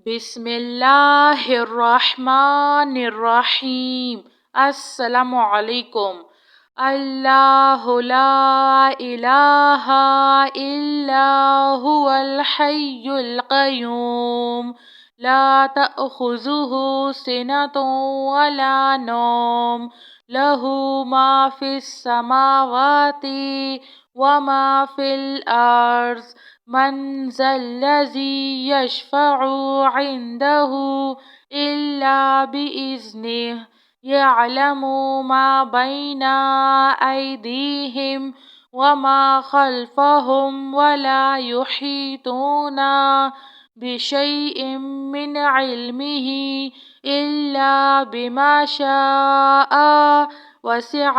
بسم اللہ الرحمن الرحیم۔ السلام علیکم۔ اللہ لا الہ الا هو الحی القیوم لا تأخذہ سنۃ ولا نوم لہ ما فی السماوات وما فی الارض من ذا الذی یشفع عنده الا بإذنہ یعلم ما بین ایدیہم وما خلفہم ولا یحیطون بشیء من علمہ الا بما شاء وسع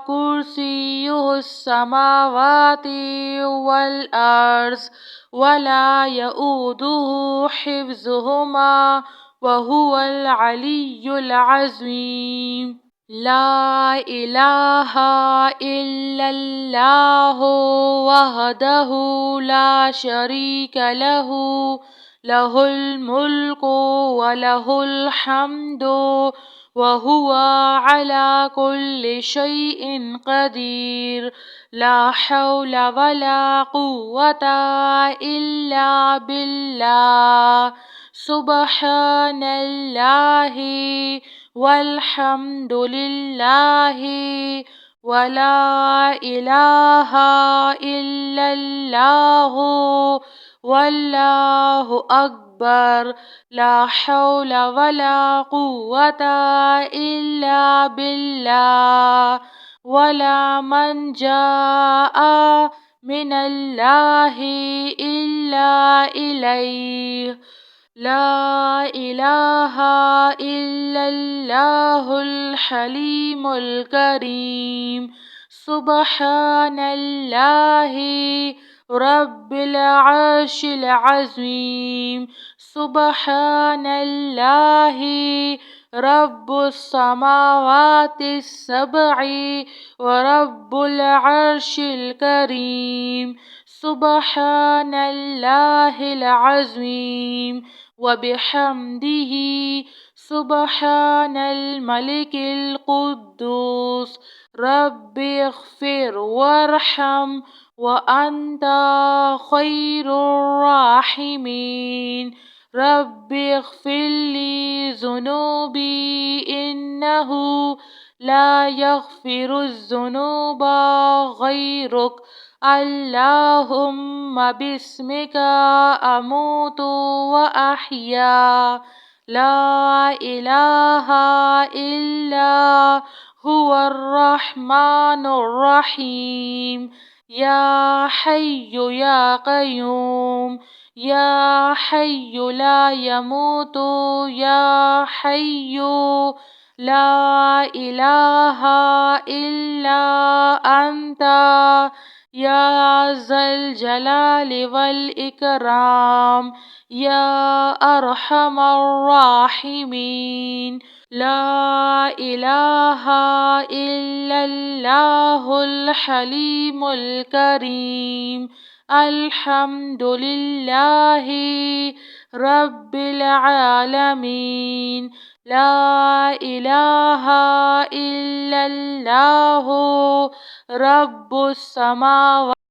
کرسیہ السماوات والارض ولا یؤودہ حفظہما وہو العلی العظیم۔ لا الہ الا اللہ وحدہ لا شریک لہ لہ الملک ولہ الحمد وہو علی کل شیء قدیر۔ لا حول ولا قوة الا باللہ۔ سبحان اللہ والحمد للہ ولا الہ الا اللہ واللہ اکبر۔ لا حول ولا قوة الا باللہ ولا منجا من اللہ الا الیہ۔ لا الہ الا اللہ الحلیم الکریم۔ سبحان اللہ رب العرش العظیم۔ سبحان اللہ رب السماوات السبع ورب العرش الکریم۔ سبحان اللہ العظیم وبحمدہ۔ سبحان الملک القدوس رب اغفر وارحم وانت خیر الراحمین۔ رب اغفر لی ذنوبی انہ لا یغفر الذنوب غیرک۔ اللہم باسمک اموت واحیا۔ لا الہ الا هو الرحمن الرحیم۔ یا حی یا قیوم یا حی لا یموت یا حی لا الہ الا انت یا ذا الجلال والاکرام یا ارحم الراحمین۔ لا الہ الا اللہ الحلیم الکریم۔ الحمد للہ رب العالمین۔ لا الہ الا اللہ رب السماوات